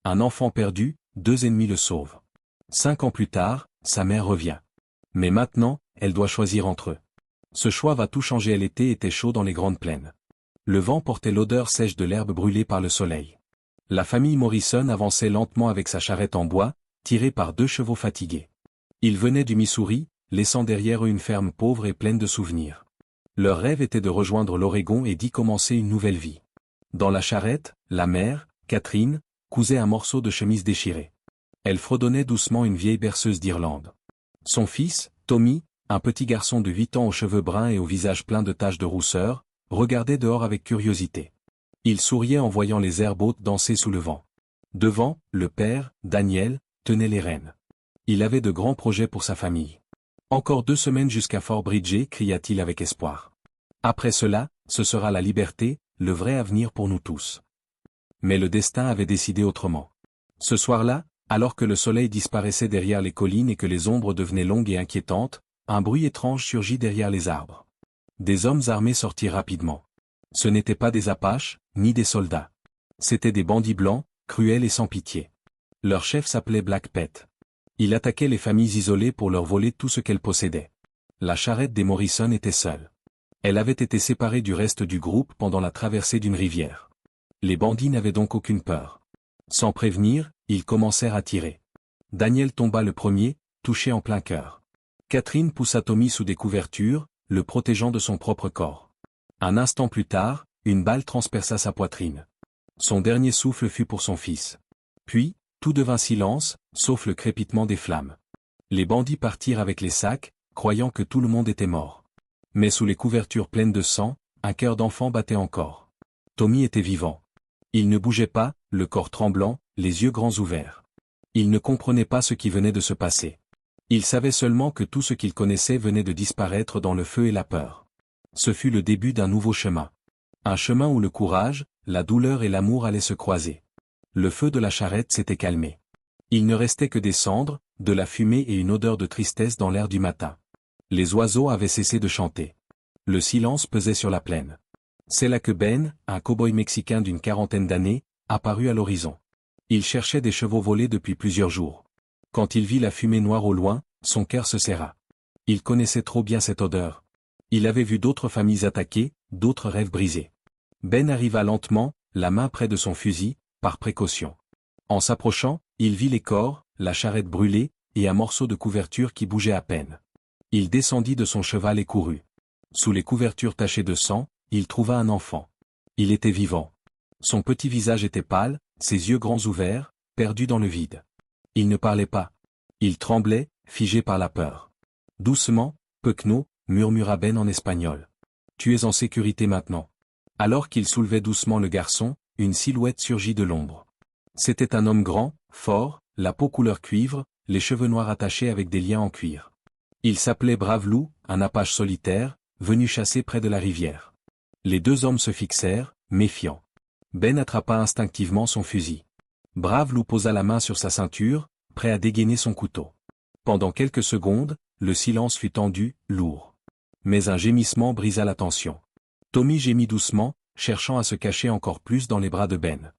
Un enfant perdu, 2 ennemis le sauvent. 5 ans plus tard, sa mère revient. Mais maintenant, elle doit choisir entre eux. Ce choix va tout changer. L'été était chaud dans les grandes plaines. Le vent portait l'odeur sèche de l'herbe brûlée par le soleil. La famille Morrison avançait lentement avec sa charrette en bois, tirée par 2 chevaux fatigués. Ils venaient du Missouri, laissant derrière eux une ferme pauvre et pleine de souvenirs. Leur rêve était de rejoindre l'Oregon et d'y commencer une nouvelle vie. Dans la charrette, la mère, Catherine, cousait un morceau de chemise déchirée. Elle fredonnait doucement une vieille berceuse d'Irlande. Son fils, Tommy, un petit garçon de 8 ans aux cheveux bruns et au visage plein de taches de rousseur, regardait dehors avec curiosité. Il souriait en voyant les herbes hautes danser sous le vent. Devant, le père, Daniel, tenait les rênes. Il avait de grands projets pour sa famille. Encore 2 semaines jusqu'à Fort Bridger, cria-t-il avec espoir. Après cela, ce sera la liberté, le vrai avenir pour nous tous. Mais le destin avait décidé autrement. Ce soir-là, alors que le soleil disparaissait derrière les collines et que les ombres devenaient longues et inquiétantes, un bruit étrange surgit derrière les arbres. Des hommes armés sortirent rapidement. Ce n'étaient pas des Apaches, ni des soldats. C'étaient des bandits blancs, cruels et sans pitié. Leur chef s'appelait Black Pete. Il attaquait les familles isolées pour leur voler tout ce qu'elles possédaient. La charrette des Morrison était seule. Elle avait été séparée du reste du groupe pendant la traversée d'une rivière. Les bandits n'avaient donc aucune peur. Sans prévenir, ils commencèrent à tirer. Daniel tomba le premier, touché en plein cœur. Catherine poussa Tommy sous des couvertures, le protégeant de son propre corps. Un instant plus tard, une balle transperça sa poitrine. Son dernier souffle fut pour son fils. Puis, tout devint silence, sauf le crépitement des flammes. Les bandits partirent avec les sacs, croyant que tout le monde était mort. Mais sous les couvertures pleines de sang, un cœur d'enfant battait encore. Tommy était vivant. Il ne bougeait pas, le corps tremblant, les yeux grands ouverts. Il ne comprenait pas ce qui venait de se passer. Il savait seulement que tout ce qu'il connaissait venait de disparaître dans le feu et la peur. Ce fut le début d'un nouveau chemin. Un chemin où le courage, la douleur et l'amour allaient se croiser. Le feu de la charrette s'était calmé. Il ne restait que des cendres, de la fumée et une odeur de tristesse dans l'air du matin. Les oiseaux avaient cessé de chanter. Le silence pesait sur la plaine. C'est là que Ben, un cow-boy mexicain d'une 40aine d'années, apparut à l'horizon. Il cherchait des chevaux volés depuis plusieurs jours. Quand il vit la fumée noire au loin, son cœur se serra. Il connaissait trop bien cette odeur. Il avait vu d'autres familles attaquées, d'autres rêves brisés. Ben arriva lentement, la main près de son fusil, par précaution. En s'approchant, il vit les corps, la charrette brûlée, et un morceau de couverture qui bougeait à peine. Il descendit de son cheval et courut. Sous les couvertures tachées de sang, il trouva un enfant. Il était vivant. Son petit visage était pâle, ses yeux grands ouverts, perdus dans le vide. Il ne parlait pas. Il tremblait, figé par la peur. Doucement, Pecno, murmura Ben en espagnol. Tu es en sécurité maintenant. Alors qu'il soulevait doucement le garçon, une silhouette surgit de l'ombre. C'était un homme grand, fort, la peau couleur cuivre, les cheveux noirs attachés avec des liens en cuir. Il s'appelait Brave Loup, un Apache solitaire, venu chasser près de la rivière. Les 2 hommes se fixèrent, méfiants. Ben attrapa instinctivement son fusil. Brave Loup posa la main sur sa ceinture, prêt à dégainer son couteau. Pendant quelques secondes, le silence fut tendu, lourd. Mais un gémissement brisa la tension. Tommy gémit doucement, cherchant à se cacher encore plus dans les bras de Ben.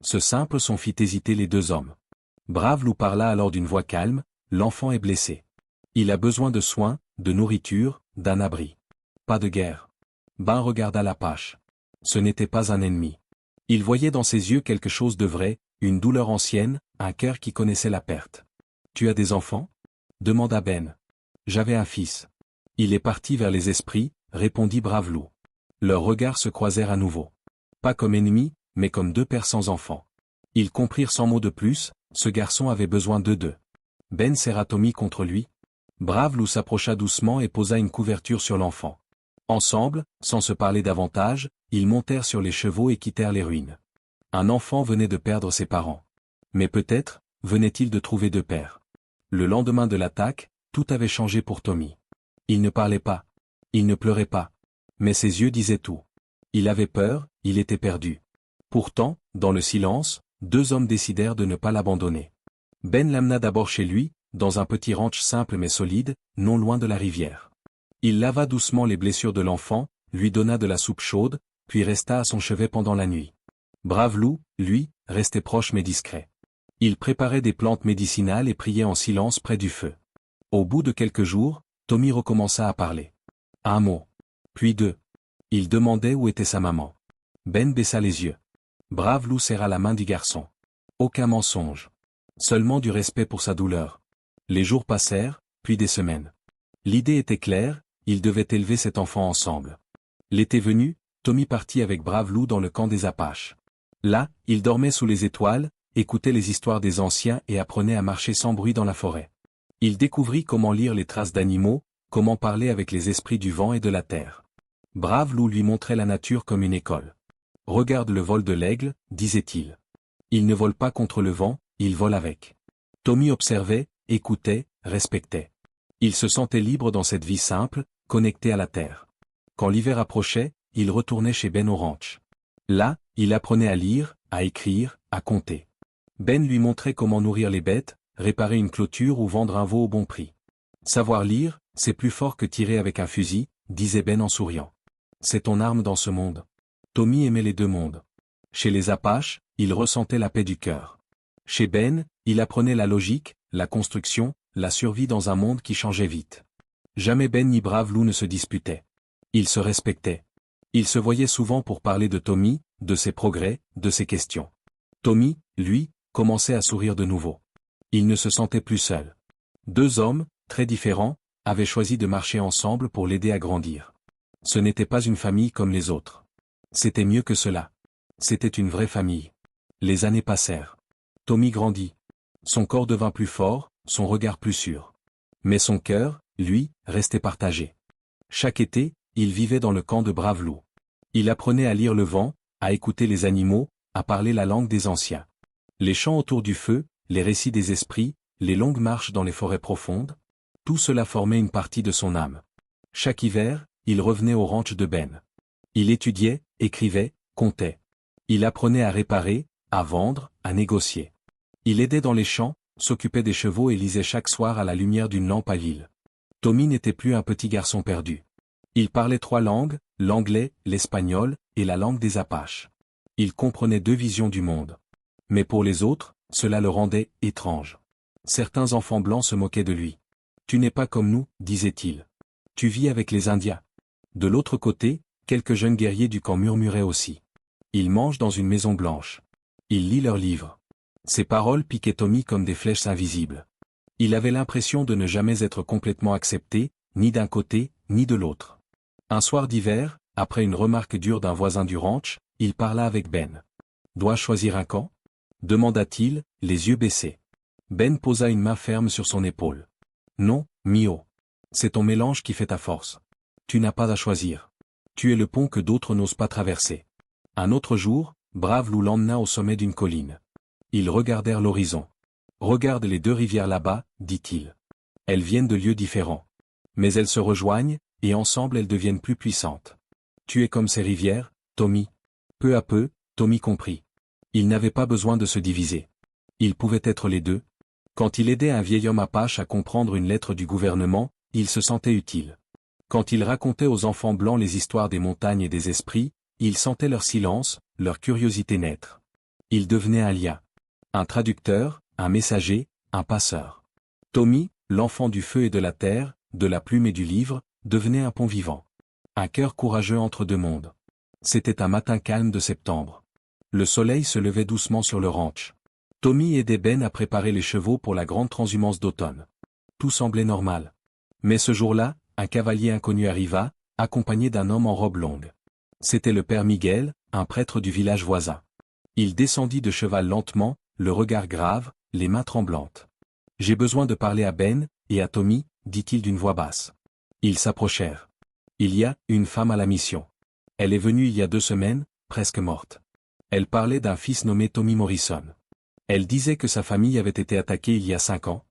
Ce simple son fit hésiter les 2 hommes. Brave Loup parla alors d'une voix calme, l'enfant est blessé. Il a besoin de soins, de nourriture, d'un abri. Pas de guerre. Ben regarda l'Apache. Ce n'était pas un ennemi. Il voyait dans ses yeux quelque chose de vrai, une douleur ancienne, un cœur qui connaissait la perte. Tu as des enfants? Demanda Ben. J'avais un fils. Il est parti vers les esprits, répondit Brave Loup. Leurs regards se croisèrent à nouveau. Pas comme ennemis, mais comme 2 pères sans enfants. Ils comprirent sans mot de plus, ce garçon avait besoin d'eux. Ben serra Tommy contre lui. Brave Loup s'approcha doucement et posa une couverture sur l'enfant. Ensemble, sans se parler davantage, ils montèrent sur les chevaux et quittèrent les ruines. Un enfant venait de perdre ses parents. Mais peut-être, venait-il de trouver 2 pères. Le lendemain de l'attaque, tout avait changé pour Tommy. Il ne parlait pas. Il ne pleurait pas. Mais ses yeux disaient tout. Il avait peur, il était perdu. Pourtant, dans le silence, 2 hommes décidèrent de ne pas l'abandonner. Ben l'amena d'abord chez lui, dans un petit ranch simple mais solide, non loin de la rivière. Il lava doucement les blessures de l'enfant, lui donna de la soupe chaude, puis resta à son chevet pendant la nuit. Brave Loup, lui, restait proche mais discret. Il préparait des plantes médicinales et priait en silence près du feu. Au bout de quelques jours, Tommy recommença à parler. Un mot. Puis deux. Il demandait où était sa maman. Ben baissa les yeux. Brave Lou serra la main du garçon. Aucun mensonge. Seulement du respect pour sa douleur. Les jours passèrent, puis des semaines. L'idée était claire, ils devaient élever cet enfant ensemble. L'été venu, Tommy partit avec Brave Lou dans le camp des Apaches. Là, il dormait sous les étoiles, écoutait les histoires des anciens et apprenait à marcher sans bruit dans la forêt. Il découvrit comment lire les traces d'animaux, comment parler avec les esprits du vent et de la terre. Brave Lou lui montrait la nature comme une école. Regarde le vol de l'aigle, disait-il. Il ne vole pas contre le vent, il vole avec. Tommy observait, écoutait, respectait. Il se sentait libre dans cette vie simple, connecté à la terre. Quand l'hiver approchait, il retournait chez Ben au ranch. Là, il apprenait à lire, à écrire, à compter. Ben lui montrait comment nourrir les bêtes, réparer une clôture ou vendre un veau au bon prix. Savoir lire, c'est plus fort que tirer avec un fusil, disait Ben en souriant. C'est ton arme dans ce monde. Tommy aimait les deux mondes. Chez les Apaches, il ressentait la paix du cœur. Chez Ben, il apprenait la logique, la construction, la survie dans un monde qui changeait vite. Jamais Ben ni Brave Lou ne se disputaient. Ils se respectaient. Ils se voyaient souvent pour parler de Tommy, de ses progrès, de ses questions. Tommy, lui, commençait à sourire de nouveau. Il ne se sentait plus seul. Deux hommes, très différents, avaient choisi de marcher ensemble pour l'aider à grandir. Ce n'était pas une famille comme les autres. C'était mieux que cela. C'était une vraie famille. Les années passèrent. Tommy grandit. Son corps devint plus fort, son regard plus sûr. Mais son cœur, lui, restait partagé. Chaque été, il vivait dans le camp de Brave Lou. Il apprenait à lire le vent, à écouter les animaux, à parler la langue des anciens. Les chants autour du feu, les récits des esprits, les longues marches dans les forêts profondes, tout cela formait une partie de son âme. Chaque hiver, il revenait au ranch de Ben. Il étudiait, écrivait, comptait. Il apprenait à réparer, à vendre, à négocier. Il aidait dans les champs, s'occupait des chevaux et lisait chaque soir à la lumière d'une lampe à huile. Tommy n'était plus un petit garçon perdu. Il parlait trois langues, l'anglais, l'espagnol, et la langue des Apaches. Il comprenait deux visions du monde. Mais pour les autres, cela le rendait étrange. Certains enfants blancs se moquaient de lui. « Tu n'es pas comme nous », disait-il. « Tu vis avec les Indiens. » De l'autre côté, quelques jeunes guerriers du camp murmuraient aussi. « Ils mangent dans une maison blanche. Il lit leurs livres. » Ces paroles piquaient Tommy comme des flèches invisibles. Il avait l'impression de ne jamais être complètement accepté, ni d'un côté, ni de l'autre. Un soir d'hiver, après une remarque dure d'un voisin du ranch, il parla avec Ben. « Dois-je choisir un camp ?» demanda-t-il, les yeux baissés. Ben posa une main ferme sur son épaule. « Non, Mio. C'est ton mélange qui fait ta force. Tu n'as pas à choisir. Tu es le pont que d'autres n'osent pas traverser. » Un autre jour, Brave Lou l'emmena au sommet d'une colline. Ils regardèrent l'horizon. « Regarde les deux rivières là-bas, dit-il. Elles viennent de lieux différents. Mais elles se rejoignent, et ensemble elles deviennent plus puissantes. Tu es comme ces rivières, Tommy. » Peu à peu, Tommy comprit. Il n'avait pas besoin de se diviser. Il pouvait être les deux. Quand il aidait un vieil homme apache à comprendre une lettre du gouvernement, il se sentait utile. Quand il racontait aux enfants blancs les histoires des montagnes et des esprits, il sentait leur silence, leur curiosité naître. Il devenait un lien. Un traducteur, un messager, un passeur. Tommy, l'enfant du feu et de la terre, de la plume et du livre, devenait un pont vivant. Un cœur courageux entre deux mondes. C'était un matin calme de septembre. Le soleil se levait doucement sur le ranch. Tommy aidait Ben à préparer les chevaux pour la grande transhumance d'automne. Tout semblait normal. Mais ce jour-là, un cavalier inconnu arriva, accompagné d'un homme en robe longue. C'était le père Miguel, un prêtre du village voisin. Il descendit de cheval lentement, le regard grave, les mains tremblantes. « J'ai besoin de parler à Ben, et à Tommy, » dit-il d'une voix basse. Ils s'approchèrent. « Il y a une femme à la mission. Elle est venue il y a 2 semaines, presque morte. Elle parlait d'un fils nommé Tommy Morrison. Elle disait que sa famille avait été attaquée il y a 5 ans. »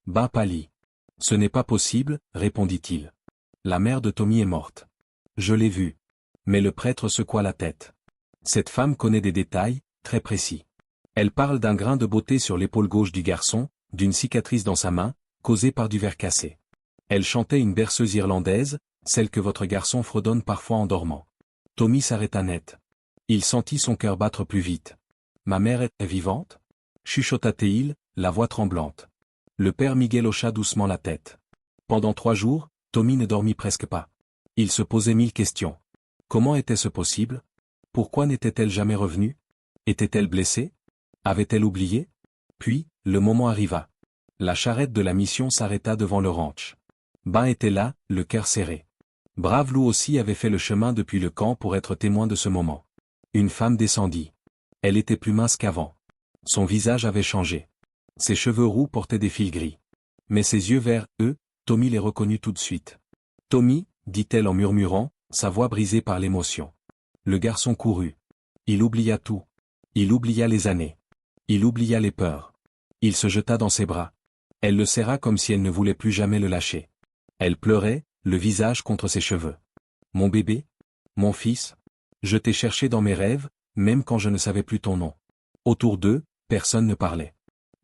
Ben pâlit. « Ce n'est pas possible, » répondit-il. « La mère de Tommy est morte. Je l'ai vue. » Mais le prêtre secoua la tête. Cette femme connaît des détails, très précis. Elle parle d'un grain de beauté sur l'épaule gauche du garçon, d'une cicatrice dans sa main, causée par du verre cassé. Elle chantait une berceuse irlandaise, celle que votre garçon fredonne parfois en dormant. Tommy s'arrêta net. Il sentit son cœur battre plus vite. « Ma mère est vivante ?» chuchota Théil, la voix tremblante. Le père Miguel hocha doucement la tête. Pendant 3 jours, Tommy ne dormit presque pas. Il se posait 1000 questions. Comment était-ce possible? Pourquoi n'était-elle jamais revenue? Était-elle blessée? Avait-elle oublié? Puis, le moment arriva. La charrette de la mission s'arrêta devant le ranch. Ben était là, le cœur serré. Bravelou aussi avait fait le chemin depuis le camp pour être témoin de ce moment. Une femme descendit. Elle était plus mince qu'avant. Son visage avait changé. Ses cheveux roux portaient des fils gris. Mais ses yeux verts, eux, Tommy les reconnut tout de suite. « Tommy » dit-elle en murmurant, sa voix brisée par l'émotion. Le garçon courut. Il oublia tout. Il oublia les années. Il oublia les peurs. Il se jeta dans ses bras. Elle le serra comme si elle ne voulait plus jamais le lâcher. Elle pleurait, le visage contre ses cheveux. « Mon bébé? Mon fils? Je t'ai cherché dans mes rêves, même quand je ne savais plus ton nom. » Autour d'eux, personne ne parlait.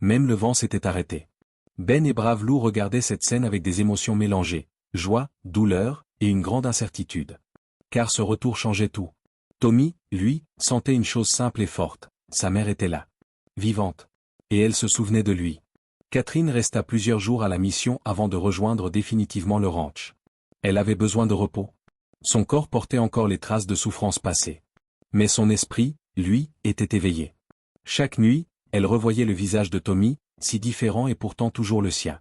Même le vent s'était arrêté. Ben et Bravelou regardaient cette scène avec des émotions mélangées, joie, douleur, et une grande incertitude. Car ce retour changeait tout. Tommy, lui, sentait une chose simple et forte, sa mère était là. Vivante. Et elle se souvenait de lui. Catherine resta plusieurs jours à la mission avant de rejoindre définitivement le ranch. Elle avait besoin de repos. Son corps portait encore les traces de souffrances passées. Mais son esprit, lui, était éveillé. Chaque nuit, elle revoyait le visage de Tommy, si différent et pourtant toujours le sien.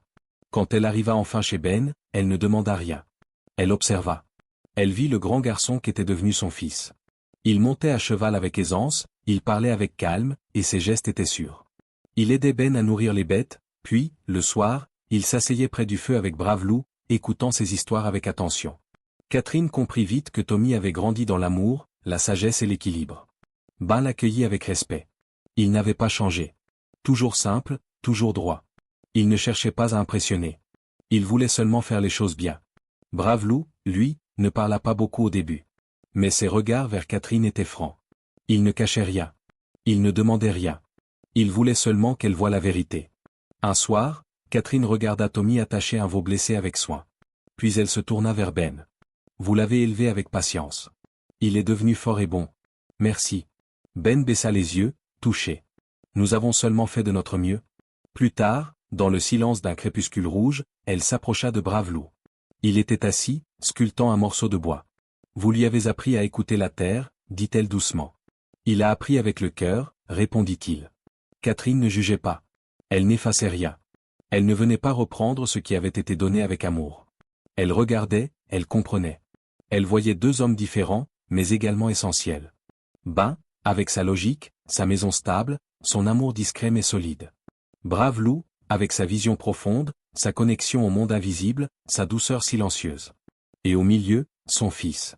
Quand elle arriva enfin chez Ben, elle ne demanda rien. Elle observa. Elle vit le grand garçon qu'était devenu son fils. Il montait à cheval avec aisance, il parlait avec calme, et ses gestes étaient sûrs. Il aidait Ben à nourrir les bêtes, puis, le soir, il s'asseyait près du feu avec Bravelou, écoutant ses histoires avec attention. Catherine comprit vite que Tommy avait grandi dans l'amour, la sagesse et l'équilibre. Ben l'accueillit avec respect. Il n'avait pas changé. Toujours simple, toujours droit. Il ne cherchait pas à impressionner. Il voulait seulement faire les choses bien. Bravelou, lui, ne parla pas beaucoup au début. Mais ses regards vers Catherine étaient francs. Il ne cachait rien. Il ne demandait rien. Il voulait seulement qu'elle voie la vérité. Un soir, Catherine regarda Tommy attacher un veau blessé avec soin. Puis elle se tourna vers Ben. « Vous l'avez élevé avec patience. Il est devenu fort et bon. Merci. » Ben baissa les yeux, touché. « Nous avons seulement fait de notre mieux. » Plus tard, dans le silence d'un crépuscule rouge, elle s'approcha de Bravelou. Il était assis, sculptant un morceau de bois. « Vous lui avez appris à écouter la terre, » dit-elle doucement. « Il a appris avec le cœur, » répondit-il. Catherine ne jugeait pas. Elle n'effaçait rien. Elle ne venait pas reprendre ce qui avait été donné avec amour. Elle regardait, elle comprenait. Elle voyait 2 hommes différents, mais également essentiels. Ben, avec sa logique, sa maison stable, son amour discret mais solide. Bravelou, avec sa vision profonde, sa connexion au monde invisible, sa douceur silencieuse. Et au milieu, son fils.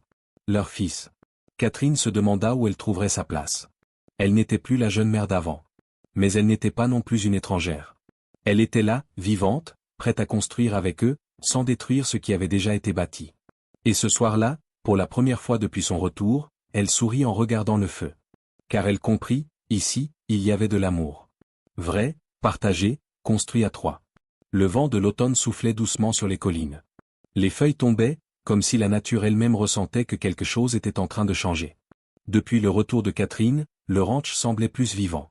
Leur fils. Catherine se demanda où elle trouverait sa place. Elle n'était plus la jeune mère d'avant. Mais elle n'était pas non plus une étrangère. Elle était là, vivante, prête à construire avec eux, sans détruire ce qui avait déjà été bâti. Et ce soir-là, pour la première fois depuis son retour, elle sourit en regardant le feu. Car elle comprit, ici, il y avait de l'amour. Vrai, partagé, construit à 3. Le vent de l'automne soufflait doucement sur les collines. Les feuilles tombaient, comme si la nature elle-même ressentait que quelque chose était en train de changer. Depuis le retour de Catherine, le ranch semblait plus vivant.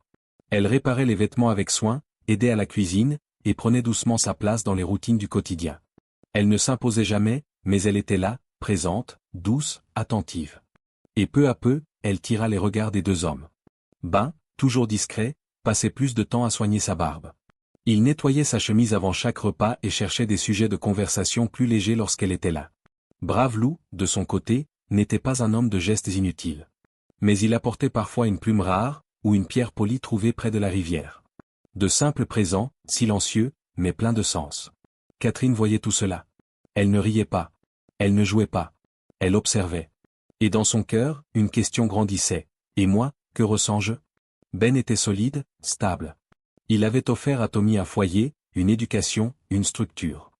Elle réparait les vêtements avec soin, aidait à la cuisine, et prenait doucement sa place dans les routines du quotidien. Elle ne s'imposait jamais, mais elle était là, présente, douce, attentive. Et peu à peu, elle tira les regards des 2 hommes. Ben, toujours discret, passait plus de temps à soigner sa barbe. Il nettoyait sa chemise avant chaque repas et cherchait des sujets de conversation plus légers lorsqu'elle était là. Bravelou, de son côté, n'était pas un homme de gestes inutiles. Mais il apportait parfois une plume rare, ou une pierre polie trouvée près de la rivière. De simples présents, silencieux, mais pleins de sens. Catherine voyait tout cela. Elle ne riait pas. Elle ne jouait pas. Elle observait. Et dans son cœur, une question grandissait. Et moi, que ressens-je? Ben était solide, stable. Il avait offert à Tommy un foyer, une éducation, une structure.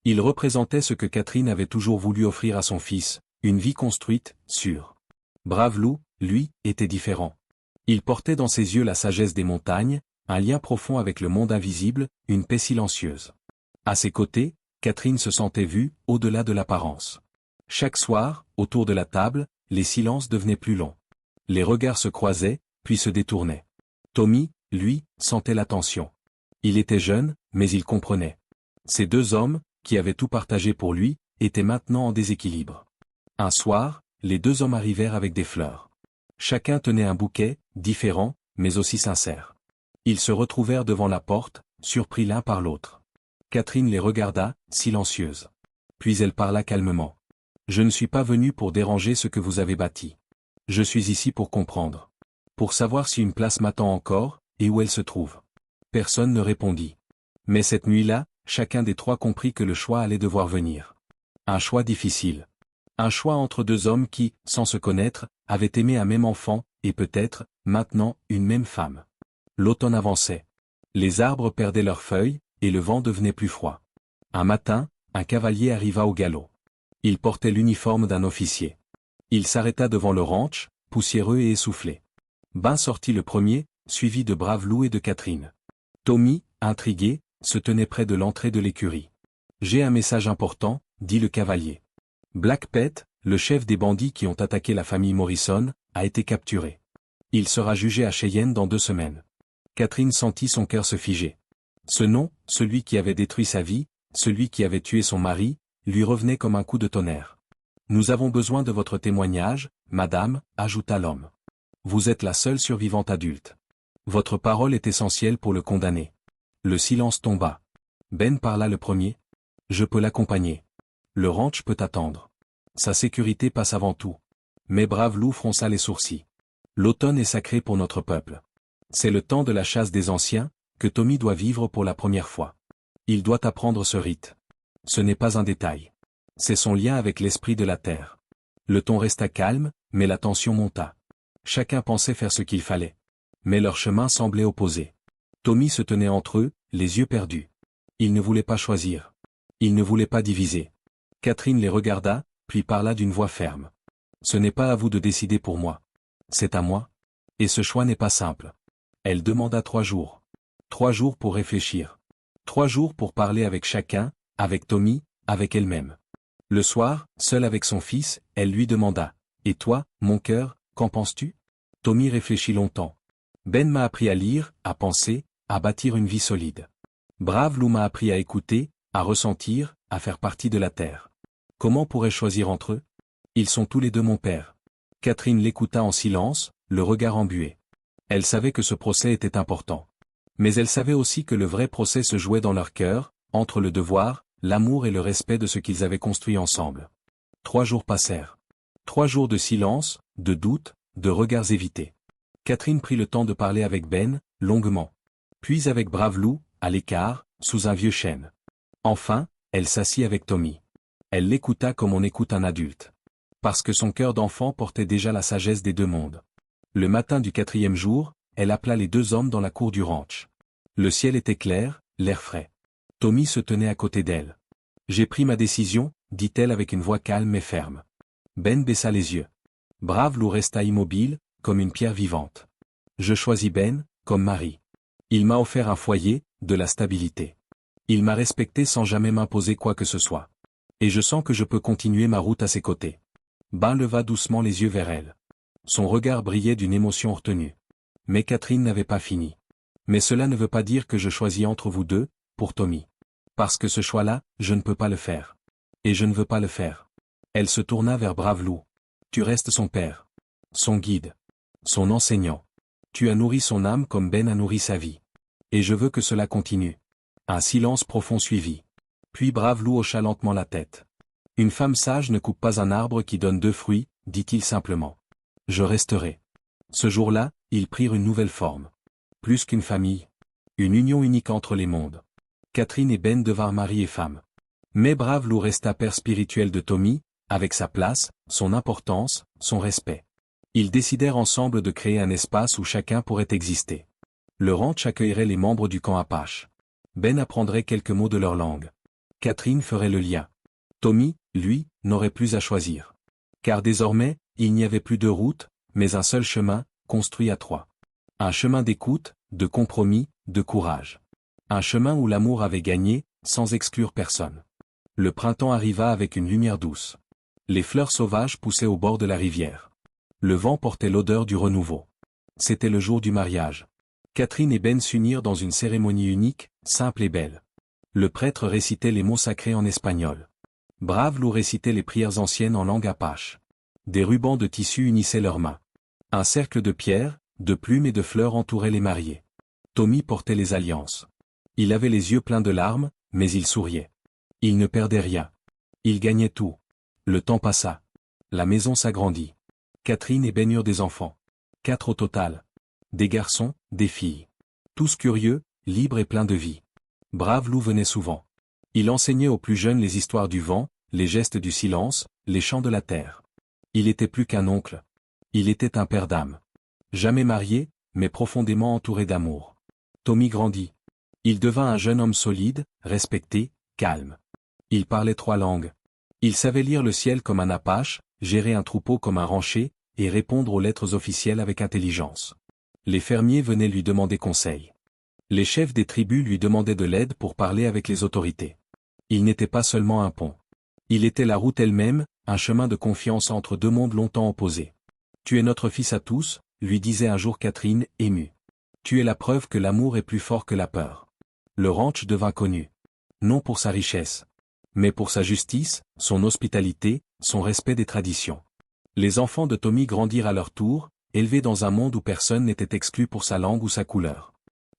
Il représentait ce que Catherine avait toujours voulu offrir à son fils, une vie construite, sûre. Bravelou, lui, était différent. Il portait dans ses yeux la sagesse des montagnes, un lien profond avec le monde invisible, une paix silencieuse. À ses côtés, Catherine se sentait vue, au-delà de l'apparence. Chaque soir, autour de la table, les silences devenaient plus longs. Les regards se croisaient, puis se détournaient. Tommy, lui, sentait la tension. Il était jeune, mais il comprenait. Ces deux hommes, qui avaient tout partagé pour lui, étaient maintenant en déséquilibre. Un soir, les deux hommes arrivèrent avec des fleurs. Chacun tenait un bouquet, différent, mais aussi sincère. Ils se retrouvèrent devant la porte, surpris l'un par l'autre. Catherine les regarda, silencieuse. Puis elle parla calmement. « Je ne suis pas venue pour déranger ce que vous avez bâti. Je suis ici pour comprendre. Pour savoir si une place m'attend encore, et où elle se trouve. » Personne ne répondit. Mais cette nuit-là, chacun des trois comprit que le choix allait devoir venir. Un choix difficile. Un choix entre deux hommes qui, sans se connaître, avaient aimé un même enfant, et peut-être, maintenant, une même femme. L'automne avançait. Les arbres perdaient leurs feuilles, et le vent devenait plus froid. Un matin, un cavalier arriva au galop. Il portait l'uniforme d'un officier. Il s'arrêta devant le ranch, poussiéreux et essoufflé. Ben sortit le premier, suivi de Bravelou et de Catherine. Tommy, intrigué, se tenait près de l'entrée de l'écurie. « J'ai un message important, » dit le cavalier. Black Pete, le chef des bandits qui ont attaqué la famille Morrison, a été capturé. Il sera jugé à Cheyenne dans 2 semaines. Catherine sentit son cœur se figer. Ce nom, celui qui avait détruit sa vie, celui qui avait tué son mari, lui revenait comme un coup de tonnerre. « Nous avons besoin de votre témoignage, madame, » ajouta l'homme. « Vous êtes la seule survivante adulte. Votre parole est essentielle pour le condamner. » Le silence tomba. Ben parla le premier. « Je peux l'accompagner. Le ranch peut attendre. Sa sécurité passe avant tout. » Mais Bravelou fronça les sourcils. « L'automne est sacré pour notre peuple. C'est le temps de la chasse des anciens, que Tommy doit vivre pour la première fois. Il doit apprendre ce rite. Ce n'est pas un détail. C'est son lien avec l'esprit de la terre. » Le ton resta calme, mais la tension monta. Chacun pensait faire ce qu'il fallait. Mais leurs chemins semblaient opposés. Tommy se tenait entre eux, les yeux perdus. Il ne voulait pas choisir. Il ne voulait pas diviser. Catherine les regarda, puis parla d'une voix ferme. « Ce n'est pas à vous de décider pour moi. C'est à moi. Et ce choix n'est pas simple. » Elle demanda 3 jours. 3 jours pour réfléchir. 3 jours pour parler avec chacun, avec Tommy, avec elle-même. Le soir, seule avec son fils, elle lui demanda « Et toi, mon cœur, qu'en penses-tu » Tommy réfléchit longtemps. « Ben m'a appris à lire, à penser, à bâtir une vie solide. Bravelou m'a appris à écouter, à ressentir, à faire partie de la terre. Comment pourrais-je choisir entre eux? Ils sont tous les deux mon père. » Catherine l'écouta en silence, le regard embué. Elle savait que ce procès était important. Mais elle savait aussi que le vrai procès se jouait dans leur cœur, entre le devoir, l'amour et le respect de ce qu'ils avaient construit ensemble. 3 jours passèrent. 3 jours de silence, de doute, de regards évités. Catherine prit le temps de parler avec Ben, longuement. Puis avec Bravelou, à l'écart, sous un vieux chêne. Enfin, elle s'assit avec Tommy. Elle l'écouta comme on écoute un adulte. Parce que son cœur d'enfant portait déjà la sagesse des 2 mondes. Le matin du 4e jour, elle appela les 2 hommes dans la cour du ranch. Le ciel était clair, l'air frais. Tommy se tenait à côté d'elle. « J'ai pris ma décision, » dit-elle avec une voix calme mais ferme. Ben baissa les yeux. Bravelou resta immobile, comme une pierre vivante. « Je choisis Ben, comme mari. Il m'a offert un foyer, de la stabilité. Il m'a respecté sans jamais m'imposer quoi que ce soit. Et je sens que je peux continuer ma route à ses côtés. » Ben leva doucement les yeux vers elle. Son regard brillait d'une émotion retenue. Mais Catherine n'avait pas fini. « Mais cela ne veut pas dire que je choisis entre vous deux, pour Tommy. Parce que ce choix-là, je ne peux pas le faire. Et je ne veux pas le faire. » Elle se tourna vers Bravelou. « Tu restes son père. Son guide. Son enseignant. Tu as nourri son âme comme Ben a nourri sa vie. Et je veux que cela continue. » Un silence profond suivit. Puis Bravelou hocha lentement la tête. « Une femme sage ne coupe pas un arbre qui donne 2 fruits, dit-il simplement. Je resterai. » Ce jour-là, ils prirent une nouvelle forme. Plus qu'une famille. Une union unique entre les mondes. Catherine et Ben devinrent mari et femme. Mais Bravelou resta père spirituel de Tommy, avec sa place, son importance, son respect. Ils décidèrent ensemble de créer un espace où chacun pourrait exister. Le ranch accueillerait les membres du camp Apache. Ben apprendrait quelques mots de leur langue. Catherine ferait le lien. Tommy, lui, n'aurait plus à choisir. Car désormais, il n'y avait plus 2 routes, mais un seul chemin, construit à 3. Un chemin d'écoute, de compromis, de courage. Un chemin où l'amour avait gagné, sans exclure personne. Le printemps arriva avec une lumière douce. Les fleurs sauvages poussaient au bord de la rivière. Le vent portait l'odeur du renouveau. C'était le jour du mariage. Catherine et Ben s'unirent dans une cérémonie unique, simple et belle. Le prêtre récitait les mots sacrés en espagnol. Brave Lou récitait les prières anciennes en langue apache. Des rubans de tissu unissaient leurs mains. Un cercle de pierres, de plumes et de fleurs entourait les mariés. Tommy portait les alliances. Il avait les yeux pleins de larmes, mais il souriait. Il ne perdait rien. Il gagnait tout. Le temps passa. La maison s'agrandit. Catherine et Ben eurent des enfants. 4 au total. Des garçons, des filles. Tous curieux, libres et pleins de vie. Brave Lou venait souvent. Il enseignait aux plus jeunes les histoires du vent, les gestes du silence, les chants de la terre. Il était plus qu'un oncle. Il était un père d'âme. Jamais marié, mais profondément entouré d'amour. Tommy grandit. Il devint un jeune homme solide, respecté, calme. Il parlait 3 langues. Il savait lire le ciel comme un apache, gérer un troupeau comme un rancher, et répondre aux lettres officielles avec intelligence. Les fermiers venaient lui demander conseil. Les chefs des tribus lui demandaient de l'aide pour parler avec les autorités. Il n'était pas seulement un pont. Il était la route elle-même, un chemin de confiance entre 2 mondes longtemps opposés. « Tu es notre fils à tous », lui disait un jour Catherine, émue. « Tu es la preuve que l'amour est plus fort que la peur. » Le ranch devint connu. Non pour sa richesse, mais pour sa justice, son hospitalité, son respect des traditions. Les enfants de Tommy grandirent à leur tour, élevés dans un monde où personne n'était exclu pour sa langue ou sa couleur.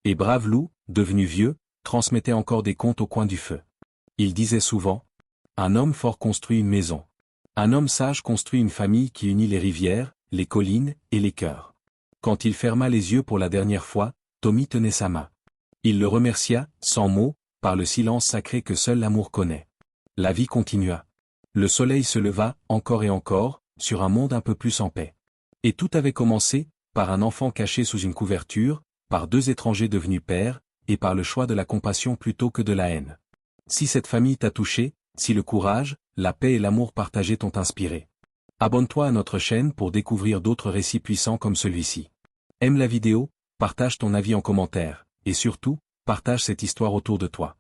Et brave Lou, devenu vieux, transmettait encore des contes au coin du feu. Il disait souvent : « Un homme fort construit une maison. Un homme sage construit une famille qui unit les rivières, les collines et les cœurs. » Quand il ferma les yeux pour la dernière fois, Tommy tenait sa main. Il le remercia, sans mots, par le silence sacré que seul l'amour connaît. La vie continua. Le soleil se leva, encore et encore, sur un monde un peu plus en paix. Et tout avait commencé, par un enfant caché sous une couverture, par 2 étrangers devenus pères, et par le choix de la compassion plutôt que de la haine. Si cette famille t'a touché, si le courage, la paix et l'amour partagés t'ont inspiré. Abonne-toi à notre chaîne pour découvrir d'autres récits puissants comme celui-ci. Aime la vidéo, partage ton avis en commentaire, et surtout, partage cette histoire autour de toi.